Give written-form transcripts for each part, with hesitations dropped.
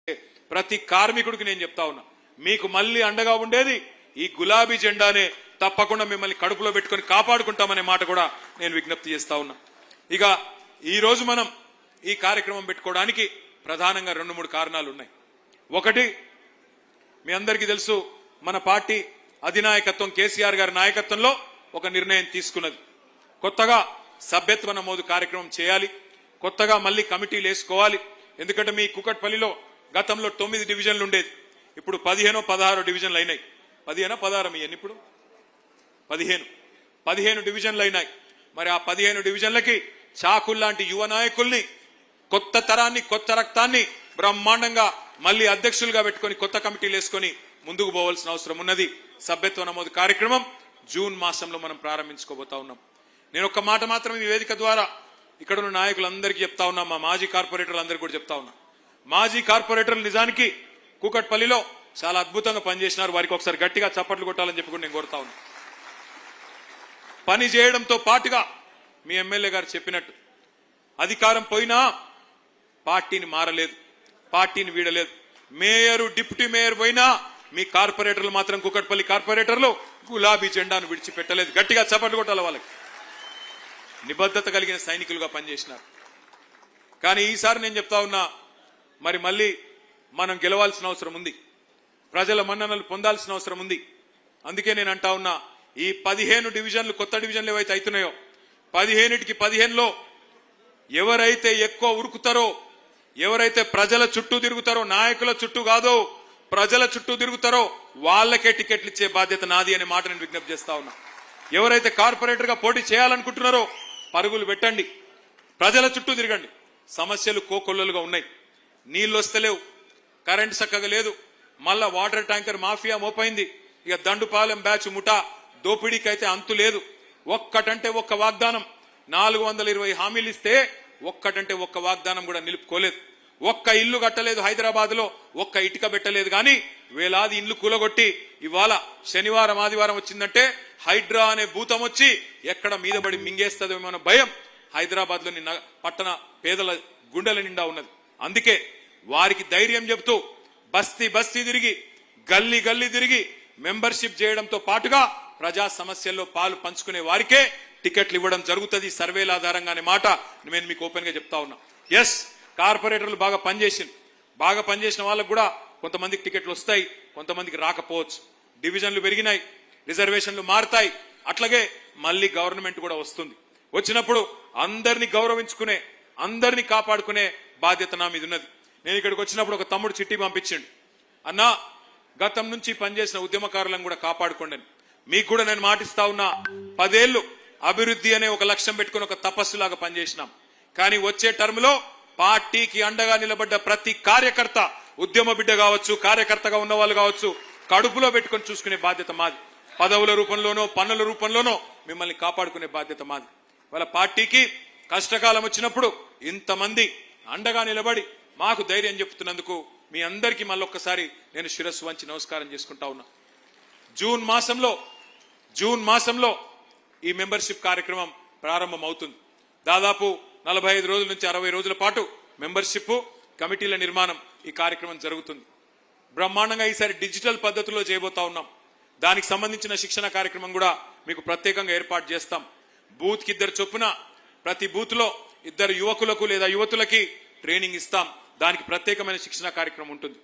ప్రతి కార్మికుడికి నేను చెప్తా ఉన్నా, మీకు మళ్ళీ అండగా ఉండేది ఈ గులాబీ జెండానే. తప్పకుండా మిమ్మల్ని కడుపులో పెట్టుకొని కాపాడుకుంటామనే మాట కూడా నేను విజ్ఞప్తి చేస్తా ఉన్నా. ఇక ఈ రోజు మనం ఈ కార్యక్రమం పెట్టుకోవడానికి ప్రధానంగా 2-3 కారణాలు ఉన్నాయి. ఒకటి, మీ అందరికీ తెలుసు, మన పార్టీ అధినాయకత్వం కేసీఆర్ గారి నాయకత్వంలో ఒక నిర్ణయం తీసుకున్నది. కొత్తగా సభ్యత్వ నమోదు కార్యక్రమం చేయాలి, కొత్తగా మళ్ళీ కమిటీలు వేసుకోవాలి. ఎందుకంటే మీ కుకట్పల్లిలో గతంలో 9 డివిజన్లు ఉండేది, ఇప్పుడు 15-16 డివిజన్లు అయినాయి. 15-16 ఎన్ని ఇప్పుడు 15 డివిజన్లు అయినాయి. మరి ఆ 15 డివిజన్లకి చాకుల్లాంటి యువ నాయకుల్ని, కొత్త తరాన్ని, కొత్త రక్తాన్ని బ్రహ్మాండంగా మళ్ళీ అధ్యక్షులుగా పెట్టుకొని కొత్త కమిటీలు వేసుకొని ముందుకు పోవాల్సిన అవసరం ఉన్నది. సభ్యత్వ నమోదు కార్యక్రమం జూన్ మాసంలో మనం ప్రారంభించుకోబోతా ఉన్నాం. నేను ఒక్క మాట మాత్రం ఈ వేదిక ద్వారా ఇక్కడ ఉన్న నాయకులందరికీ చెప్తా ఉన్నా, మా మాజీ కార్పొరేటర్లందరికీ కూడా చెప్తా ఉన్నా. మాజీ కార్పొరేటర్లు నిజానికి కూకట్పల్లిలో చాలా అద్భుతంగా పనిచేసినారు. వారికి ఒకసారి గట్టిగా చప్పట్లు కొట్టాలని చెప్పి నేను కోరుతా ఉన్నా. పని చేయడంతో పాటుగా మీ ఎమ్మెల్యే గారు చెప్పినట్టు అధికారం పోయినా పార్టీని మారలేదు, పార్టీని వీడలేదు. మేయరు, డిప్యూటీ మేయర్ పోయినా మీ కార్పొరేటర్లు మాత్రం, కూకట్పల్లి కార్పొరేటర్లు గులాబీ జెండాను విడిచిపెట్టలేదు. గట్టిగా చప్పట్లు కొట్టాలి. వాళ్ళకి నిబద్ధత కలిగిన సైనికులుగా పనిచేసినారు. కానీ ఈసారి నేను చెప్తా ఉన్నా, మరి మళ్ళీ మనం గెలవాల్సిన అవసరం ఉంది, ప్రజల మన్ననలు పొందాల్సిన అవసరం ఉంది. అందుకే నేను అంటా ఉన్నా, ఈ 15 డివిజన్లు, కొత్త డివిజన్లు ఏవైతే అవుతున్నాయో 15కి 15లో ఎవరైతే ఎక్కువ ఉరుకుతారో, ఎవరైతే ప్రజల చుట్టూ తిరుగుతారో, నాయకుల చుట్టూ కాదో ప్రజల చుట్టూ తిరుగుతారో వాళ్ళకే టికెట్లు ఇచ్చే బాధ్యత నాది అనే మాట నేను విజ్ఞప్తి చేస్తా ఉన్నా. ఎవరైతే కార్పొరేటర్ గా పోటీ చేయాలనుకుంటున్నారో పరుగులు పెట్టండి, ప్రజల చుట్టూ తిరగండి. సమస్యలు కోకొల్లలుగా ఉన్నాయి. నీళ్లు వస్తలేవు, కరెంట్ చక్కగా లేదు, మళ్ళా వాటర్ ట్యాంకర్ మాఫియా మోపైంది. ఇక దండుపాలెం బ్యాచ్ ముఠా దోపిడీకి అయితే అంతు లేదు. ఒక్కటంటే ఒక్క వాగ్దానం, 420 హామీలు ఇస్తే ఒక్కటంటే ఒక్క వాగ్దానం కూడా నిలుపుకోలేదు. ఒక్క ఇల్లు కట్టలేదు, హైదరాబాద్ లో ఒక్క ఇటుక పెట్టలేదు. కానీ వేలాది ఇల్లు కూలగొట్టి ఇవాళ శనివారం ఆదివారం వచ్చిందంటే హైడ్రా అనే భూతం వచ్చి ఎక్కడ మీద పడి మింగేస్తుందేమో అన్న భయం హైదరాబాద్ లోని పట్టణ పేదల గుండెల నిండా ఉన్నది. అందుకే వారికి ధైర్యం చెబుతూ బస్తీ బస్తీ తిరిగి, గల్లీ గల్లీ తిరిగి మెంబర్షిప్ చేయడంతో పాటుగా ప్రజా సమస్యల్లో పాలు పంచుకునే వారికే టికెట్లు ఇవ్వడం జరుగుతుంది సర్వేల ఆధారంగానే మాట నేను మీకు ఓపెన్ గా చెప్తా ఉన్నా. ఎస్, కార్పొరేటర్లు బాగా పనిచేసిన వాళ్ళకు కూడా కొంతమందికి టికెట్లు వస్తాయి, కొంతమందికి రాకపోవచ్చు. డివిజన్లు పెరిగినాయి, రిజర్వేషన్లు మారుతాయి. అట్లాగే మళ్ళీ గవర్నమెంట్ కూడా వస్తుంది. వచ్చినప్పుడు అందరినీ గౌరవించుకునే, అందరినీ కాపాడుకునే బాధ్యత నా మీద ఉన్నది. నేను ఇక్కడికి వచ్చినప్పుడు ఒక తమ్ముడు చిట్టి పంపించండి, అన్నా గతం నుంచి పనిచేసిన ఉద్యమకారులను కూడా కాపాడుకోండి. మీకు కూడా నేను మాటిస్తా ఉన్నా, 10 ఏళ్లు అభివృద్ధి అనే ఒక లక్ష్యం పెట్టుకుని ఒక తపస్సులాగా పనిచేసినాం. కానీ వచ్చే టర్మ్ లో పార్టీకి అండగా నిలబడ్డ ప్రతి కార్యకర్త, ఉద్యమ బిడ్డ కావచ్చు, కార్యకర్తగా ఉన్న వాళ్ళు కావచ్చు, కడుపులో పెట్టుకొని చూసుకునే బాధ్యత మాది. పదవుల రూపంలోనో పన్నుల రూపంలోనో మిమ్మల్ని కాపాడుకునే బాధ్యత మాది. వాళ్ళ పార్టీకి కష్టకాలం వచ్చినప్పుడు ఇంతమంది అండగా నిలబడి మాకు ధైర్యం చెప్తున్నందుకు మీ అందరికీ మళ్ళొక్కసారి నేను శిరస్సు వంచి నమస్కారం చేసుకుంటా ఉన్నా. జూన్ మాసంలో ఈ మెంబర్షిప్ కార్యక్రమం ప్రారంభం అవుతుంది. దాదాపు 45 రోజుల నుంచి 60 రోజుల పాటు మెంబర్షిప్ కమిటీల నిర్మాణం ఈ కార్యక్రమం జరుగుతుంది. బ్రహ్మాండంగా ఈసారి డిజిటల్ పద్ధతిలో చేయబోతా ఉన్నాం. దానికి సంబంధించిన శిక్షణ కార్యక్రమం కూడా మీకు ప్రత్యేకంగా ఏర్పాటు చేస్తాం. బూత్ కి 2 చొప్పున ప్రతి బూత్ లో 2 యువకులకు లేదా యువతులకి ట్రైనింగ్ ఇస్తాం. దానికి ప్రత్యేకమైన శిక్షణ కార్యక్రమం ఉంటుంది.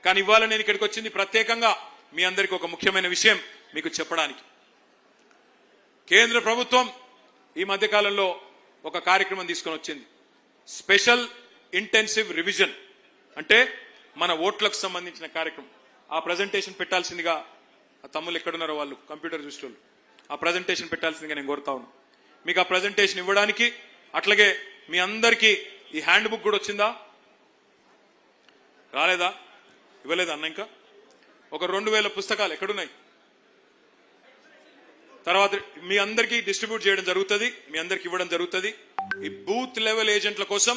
కానీ ఇవాళ నేను ఇక్కడికి వచ్చింది ప్రత్యేకంగా మీ అందరికీ ఒక ముఖ్యమైన విషయం మీకు చెప్పడానికి. కేంద్ర ప్రభుత్వం ఈ మధ్యకాలంలో ఒక కార్యక్రమం తీసుకొని వచ్చింది, స్పెషల్ ఇంటెన్సివ్ రివిజన్. అంటే మన ఓట్లకు సంబంధించిన కార్యక్రమం. ఆ ప్రజెంటేషన్ పెట్టాల్సిందిగా ఆ తమ్ముళ్ళు ఎక్కడున్నారో వాళ్ళు కంప్యూటర్ చూసేవాళ్ళు ఆ ప్రజెంటేషన్ పెట్టాల్సిందిగా నేను కోరుతా ఉన్నాను. మీకు ఆ ప్రజెంటేషన్ ఇవ్వడానికి, అట్లాగే మీ అందరికీ ఈ హ్యాండ్ బుక్ కూడా వచ్చిందా? రాలేదా? ఇవ్వలేదా అన్న? ఇంకా ఒక 2000 పుస్తకాలు ఎక్కడున్నాయి? తర్వాత మీ అందరికీ డిస్ట్రిబ్యూట్ చేయడం జరుగుతుంది, మీ అందరికి ఇవ్వడం జరుగుతుంది. ఈ బూత్ లెవెల్ ఏజెంట్ల కోసం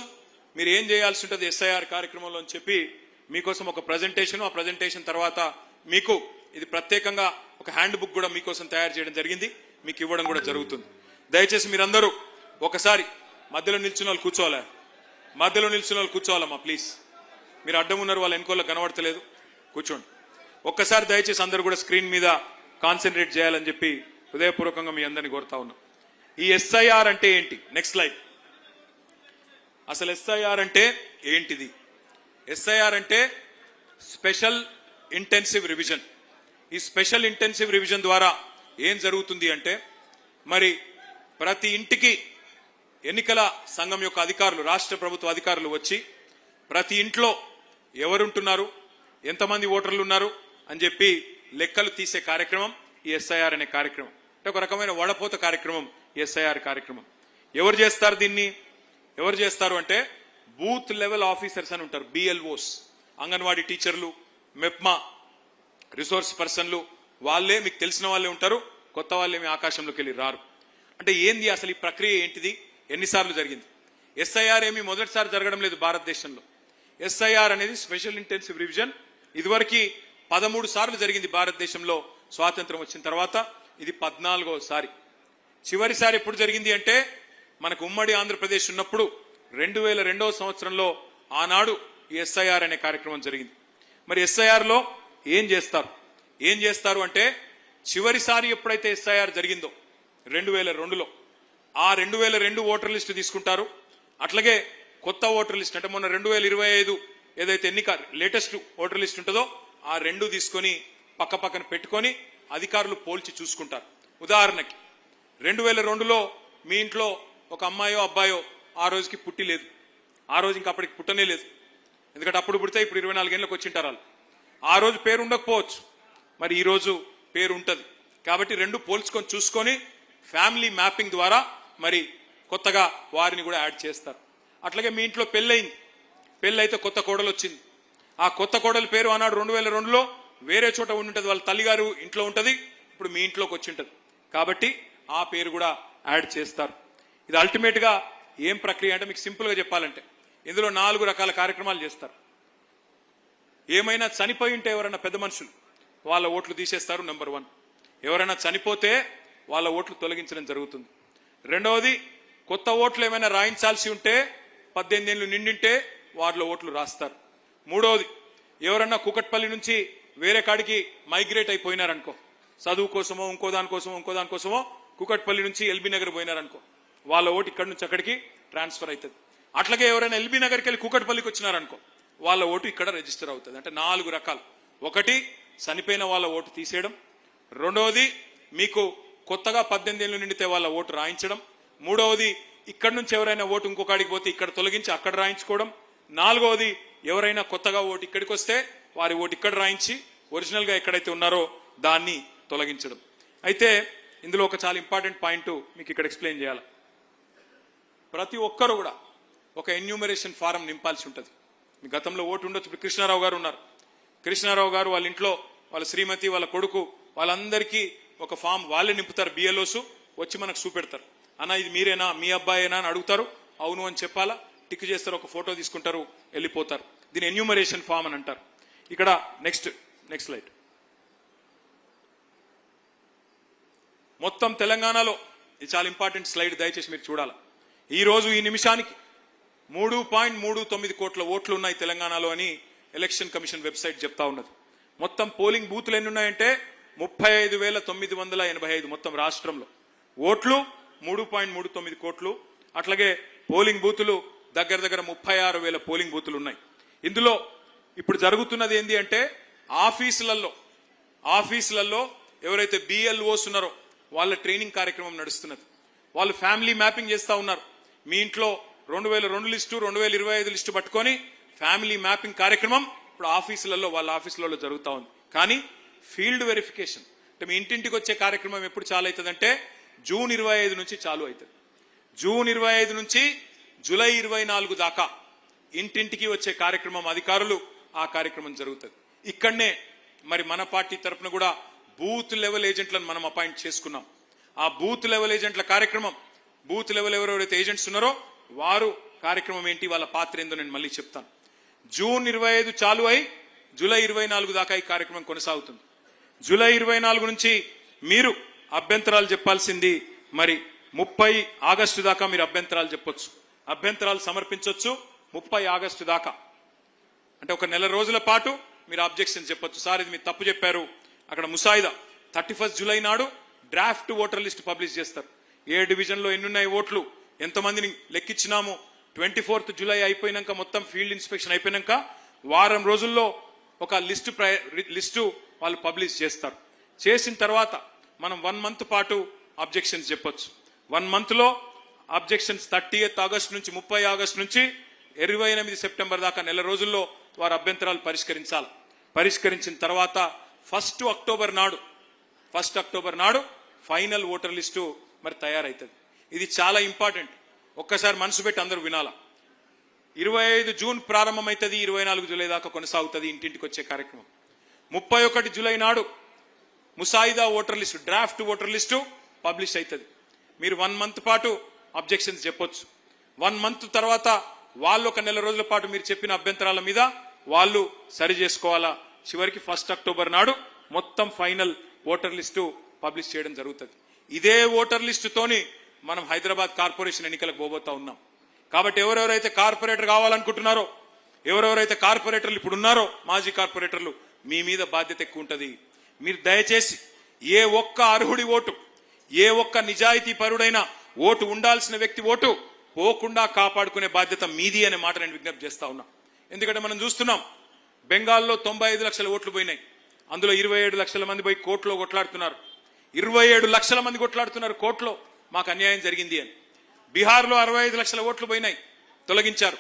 మీరు ఏం చేయాల్సి ఉంటుంది SIR కార్యక్రమంలో అని చెప్పి మీకోసం ఒక ప్రజెంటేషన్, ఆ ప్రజెంటేషన్ తర్వాత మీకు ఇది ప్రత్యేకంగా ఒక హ్యాండ్ బుక్ కూడా మీకోసం తయారు చేయడం జరిగింది, మీకు ఇవ్వడం కూడా జరుగుతుంది. దయచేసి మీరందరూ ఒకసారి మధ్యలో నిల్చున్న వాళ్ళు కూర్చోవాలా, మధ్యలో నిల్చున్న వాళ్ళు కూర్చోవాలమ్మా ప్లీజ్. మీరు అడ్డం ఉన్నారు, వాళ్ళ వెనుకోళ్ళ కనబడతలేదు, కూర్చోండి. ఒక్కసారి దయచేసి అందరూ కూడా స్క్రీన్ మీద కాన్సన్ట్రేట్ చేయాలని చెప్పి హృదయపూర్వకంగా మీ అందరినీ కోరుతా ఉన్నాం. ఈ ఎస్ఐఆర్ అంటే ఏంటి? Next slide. అసలు ఎస్ఐఆర్ అంటే ఏంటిది? ఎస్ఐఆర్ అంటే స్పెషల్ ఇంటెన్సివ్ రివిజన్. ఈ స్పెషల్ ఇంటెన్సివ్ రివిజన్ ద్వారా ఏం జరుగుతుంది అంటే, మరి ప్రతి ఇంటికి ఎన్నికల సంఘం యొక్క అధికారులు, రాష్ట్ర ప్రభుత్వ అధికారులు వచ్చి ప్రతి ఇంట్లో ఎవరుంటున్నారు, ఎంతమంది ఓటర్లు ఉన్నారు అని చెప్పి లెక్కలు తీసే కార్యక్రమం ఈ ఎస్ఐఆర్ అనే కార్యక్రమం. అంటే ఒక రకమైన వడపోత కార్యక్రమం ఎస్ఐఆర్ కార్యక్రమం. ఎవరు చేస్తారు దీన్ని? ఎవరు చేస్తారు అంటే బూత్ లెవెల్ ఆఫీసర్స్ అని ఉంటారు, బిఎల్ఓస్, అంగన్వాడీ టీచర్లు, మెప్మా రిసోర్స్ పర్సన్లు, వాళ్ళే మీకు తెలిసిన వాళ్ళే ఉంటారు, కొత్త వాళ్ళేమి ఆకాశంలోకి వెళ్ళి రారు. అంటే ఏంది అసలు ఈ ప్రక్రియ ఏంటిది, ఎన్నిసార్లు జరిగింది? ఎస్ఐఆర్ ఏమి మొదటిసారి జరగడం లేదు భారతదేశంలో. ఎస్ఐఆర్ అనేది స్పెషల్ ఇంటెన్సివ్ రివిజన్ ఇదివరకు 13 సార్లు జరిగింది భారతదేశంలో. స్వాతంత్రం వచ్చిన తర్వాత ఇది 14వ సారి. చివరిసారి ఎప్పుడు జరిగింది అంటే మనకు ఉమ్మడి ఆంధ్రప్రదేశ్ ఉన్నప్పుడు 2002వ సంవత్సరంలో ఆనాడు ఈ ఎస్ఐఆర్ అనే కార్యక్రమం జరిగింది. మరి ఎస్ఐఆర్ లో ఏం చేస్తారు అంటే చివరిసారి ఎప్పుడైతే ఎస్ఐఆర్ జరిగిందో 2002లో ఆ 2002 ఓటర్ లిస్టు తీసుకుంటారు. అట్లాగే కొత్త ఓటర్ లిస్ట్ అంటే మొన్న 2025 ఏదైతే ఎన్నిక లేటెస్ట్ ఓటర్ లిస్ట్ ఉంటుందో ఆ రెండు తీసుకొని పక్కన పెట్టుకొని అధికారులు పోల్చి చూసుకుంటారు. ఉదాహరణకి 2002లో మీ ఇంట్లో ఒక అమ్మాయో అబ్బాయో ఆ రోజుకి పుట్టి లేదు, ఆ రోజు ఇంకా అప్పటికి పుట్టనే లేదు, ఎందుకంటే అప్పుడు పుడితే ఇప్పుడు 24 ఏళ్ళకి వచ్చింటారు వాళ్ళు. ఆ రోజు పేరు ఉండకపోవచ్చు, మరి ఈ రోజు పేరు ఉంటది. కాబట్టి రెండు పోల్చుకొని చూసుకొని ఫ్యామిలీ మ్యాపింగ్ ద్వారా మరి కొత్తగా వారిని కూడా యాడ్ చేస్తారు. అట్లాగే మీ ఇంట్లో పెళ్ళయింది, పెళ్ళైతే కొత్త కోడలు వచ్చింది, ఆ కొత్త కోడలి పేరు ఆనాడు 2002లో వేరే చోట ఉండి వాళ్ళ తల్లిగారు ఇంట్లో ఉంటది, ఇప్పుడు మీ ఇంట్లోకి వచ్చి ఉంటది, కాబట్టి ఆ పేరు కూడా యాడ్ చేస్తారు. ఇది అల్టిమేట్ గా ఏం ప్రక్రియ అంటే మీకు సింపుల్ గా చెప్పాలంటే ఇందులో 4 రకాల కార్యక్రమాలు చేస్తారు. ఏమైనా చనిపోయి ఉంటే ఎవరైనా పెద్ద మనుషులు వాళ్ళ ఓట్లు తీసేస్తారు, నెంబర్ 1. ఎవరైనా చనిపోతే వాళ్ళ ఓట్లు తొలగించడం జరుగుతుంది. రెండవది, కొత్త ఓట్లు ఏమైనా రాయించాల్సి ఉంటే 18 ఏళ్ళు నిండింటే వారిలో ఓట్లు రాస్తారు. మూడవది, ఎవరన్నా కూకట్పల్లి నుంచి వేరే కాడికి మైగ్రేట్ అయిపోయినారనుకో, చదువు కోసమో ఇంకో దానికోసమో కూకట్పల్లి నుంచి ఎల్బీ నగర్ పోయినారనుకో, వాళ్ళ ఓటు ఇక్కడి నుంచి అక్కడికి ట్రాన్స్ఫర్ అవుతుంది. అట్లాగే ఎవరైనా ఎల్బీ నగర్కి వెళ్ళి కూకట్పల్లికి వచ్చినారనుకో, వాళ్ళ ఓటు ఇక్కడ రిజిస్టర్ అవుతుంది. అంటే 4 రకాలు. ఒకటి, చనిపోయిన వాళ్ళ ఓటు తీసేయడం. రెండవది, మీకు కొత్తగా 18 ఏళ్ళు నిండితే వాళ్ళ ఓటు రాయించడం. మూడవది, ఇక్కడ నుంచి ఎవరైనా ఓటు ఇంకొకడికి పోతే ఇక్కడ తొలగించి అక్కడ రాయించుకోవడం. నాలుగవది, ఎవరైనా కొత్తగా ఓటు ఇక్కడికి వస్తే వారి ఓటు ఇక్కడ రాయించి ఒరిజినల్ గా ఎక్కడైతే ఉన్నారో దాన్ని తొలగించడం. అయితే ఇందులో ఒక చాలా ఇంపార్టెంట్ పాయింట్ మీకు ఇక్కడ ఎక్స్ప్లెయిన్ చేయాలి. ప్రతి ఒక్కరు కూడా ఒక ఎన్యూమరేషన్ ఫారం నింపాల్సి ఉంటుంది. మీ గతంలో ఓటు ఉండొచ్చు. ఇప్పుడు కృష్ణారావు గారు ఉన్నారు, కృష్ణారావు గారు వాళ్ళ ఇంట్లో వాళ్ళ శ్రీమతి వాళ్ళ కొడుకు వాళ్ళందరికీ ఒక ఫామ్ వాళ్ళే నింపుతారు. బిఎల్ఓస్ వచ్చి మనకు చూపెడతారు, అన్న ఇది మీరేనా, మీ అబ్బాయేనా అని అడుగుతారు. అవును అని చెప్పాలా, టిక్ చేస్తారు, ఒక ఫోటో తీసుకుంటారు, వెళ్ళిపోతారు. దీని ఎన్యూమరేషన్ ఫామ్ అని అంటారు. ఇక్కడ నెక్స్ట్ స్లైడ్. మొత్తం తెలంగాణలో ఇది చాలా ఇంపార్టెంట్ స్లైడ్, దయచేసి మీరు చూడాలి. ఈ రోజు ఈ నిమిషానికి 3.39 కోట్ల ఓట్లు ఉన్నాయి తెలంగాణలో అని ఎలక్షన్ కమిషన్ వెబ్సైట్ చెప్తా ఉన్నది. మొత్తం పోలింగ్ బూత్లు ఎన్ని ఉన్నాయంటే 35,985 మొత్తం రాష్ట్రంలో. ఓట్లు 3.39 కోట్లు. అట్లాగే పోలింగ్ బూతులు దగ్గర 36,000 పోలింగ్ బూతులు ఉన్నాయి. ఇందులో ఇప్పుడు జరుగుతున్నది ఏంటి అంటే ఆఫీసులలో ఎవరైతే బిఎల్ఓస్ ఉన్నారో వాళ్ళ ట్రైనింగ్ కార్యక్రమం నడుస్తున్నది. వాళ్ళు ఫ్యామిలీ మ్యాపింగ్ చేస్తా ఉన్నారు. మీ ఇంట్లో 2002 లిస్టు 2025 లిస్టు పట్టుకొని ఫ్యామిలీ మ్యాపింగ్ కార్యక్రమం ఇప్పుడు వాళ్ళ ఆఫీసులలో జరుగుతూ ఉంది. కానీ ఫీల్డ్ వెరిఫికేషన్ అంటే మీ ఇంటింటికి వచ్చే కార్యక్రమం ఎప్పుడు చాలు అవుతుందంటే జూన్ 25 నుంచి చాలు అవుతుంది. జూన్ 25 నుంచి జూలై 24 దాకా ఇంటింటికి వచ్చే కార్యక్రమం అధికారులు ఆ కార్యక్రమం జరుగుతుంది. ఇక్కడనే మరి మన పార్టీ తరఫున కూడా బూత్ లెవెల్ ఏజెంట్లను మనం అపాయింట్ చేసుకున్నాం. ఆ బూత్ లెవెల్ ఏజెంట్ల కార్యక్రమం, బూత్ లెవెల్ ఎవరెవరైతే ఏజెంట్స్ ఉన్నారో వారు కార్యక్రమం ఏంటి, వాళ్ళ పాత్ర ఏందో నేను మళ్ళీ చెప్తాను. జూన్ 25 చాలు అయి జూలై 24 దాకా ఈ కార్యక్రమం కొనసాగుతుంది. జూలై 24 నుంచి మీరు అభ్యంతరాలు చెప్పాల్సింది మరి 30 ఆగస్టు దాకా మీరు అభ్యంతరాలు చెప్పొచ్చు, అభ్యంతరాలు సమర్పించవచ్చు 30 ఆగస్టు దాకా. అంటే ఒక నెల రోజుల పాటు మీరు అబ్జెక్షన్ చెప్పొచ్చు. సార్ ఇది మీరు తప్పు చెప్పారు. అక్కడ ముసాయిదా 31 జూలై నాడు డ్రాఫ్ట్ ఓటర్ లిస్ట్ పబ్లిష్ చేస్తారు. ఏ డివిజన్లో ఎన్నున్నాయి ఓట్లు, ఎంతమందిని లెక్కించినాము. 24 జూలై అయిపోయినాక మొత్తం ఫీల్డ్ ఇన్స్పెక్షన్ అయిపోయినాక వారం రోజుల్లో ఒక లిస్టు వాళ్ళు పబ్లిష్ చేస్తారు. చేసిన తర్వాత మనం 1 మంత్ పాటు అబ్జెక్షన్స్ చెప్పొచ్చు. 1 మంత్ లో అబ్జెక్షన్స్ 30 ఆగస్టు నుంచి 30 ఆగస్టు నుంచి 28 సెప్టెంబర్ దాకా నెల రోజుల్లో వారి అభ్యంతరాలు పరిష్కరించాలి. పరిష్కరించిన తర్వాత 1 అక్టోబర్ నాడు ఫైనల్ ఓటర్ లిస్టు మరి తయారైతుంది. ఇది చాలా ఇంపార్టెంట్. ఒక్కసారి మనసు పెట్టి అందరూ వినాలా. 25 జూన్ ప్రారంభమైతుంది, 24 జూలై దాకా కొనసాగుతుంది ఇంటింటికి వచ్చే కార్యక్రమం. 31 జూలై నాడు ముసాయిదా voter list, draft voter list publish అవుతుంది. మీరు 1 మంత్ పాటు అబ్జెక్షన్స్ చెప్పొచ్చు. 1 మంత్ తర్వాత వాళ్ళు ఒక నెల రోజుల పాటు మీరు చెప్పిన అభ్యంతరాల మీద వాళ్ళు సరి చేసుకోవాలా. చివరికి 1 అక్టోబర్ నాడు మొత్తం ఫైనల్ ఓటర్ లిస్టు పబ్లిష్ చేయడం జరుగుతుంది. ఇదే ఓటర్ లిస్టుతోని మనం హైదరాబాద్ కార్పొరేషన్ ఎన్నికలకు పోబోతా ఉన్నాం. కాబట్టి ఎవరెవరైతే కార్పొరేటర్ కావాలనుకుంటున్నారో, ఎవరెవరైతే కార్పొరేటర్లు ఇప్పుడు ఉన్నారో మాజీ కార్పొరేటర్లు, మీ మీద బాధ్యత ఎక్కువ ఉంటుంది. మీరు దయచేసి ఏ ఒక్క అర్హుడి ఓటు, ఏ ఒక్క నిజాయితీ పరుడైన ఓటు, ఉండాల్సిన వ్యక్తి ఓటు పోకుండా కాపాడుకునే బాధ్యత మీది అనే మాట నేను విజ్ఞప్తి చేస్తా ఉన్నా. ఎందుకంటే మనం చూస్తున్నాం బెంగాల్లో 95 లక్షల ఓట్లు పోయినాయి. అందులో 27 లక్షల మంది పోయి కోర్టులో కొట్లాడుతున్నారు. 27 లక్షల మంది కొట్లాడుతున్నారు కోర్టులో మాకు అన్యాయం జరిగింది అని. బీహార్లో 65 లక్షల ఓట్లు పోయినాయి, తొలగించారు.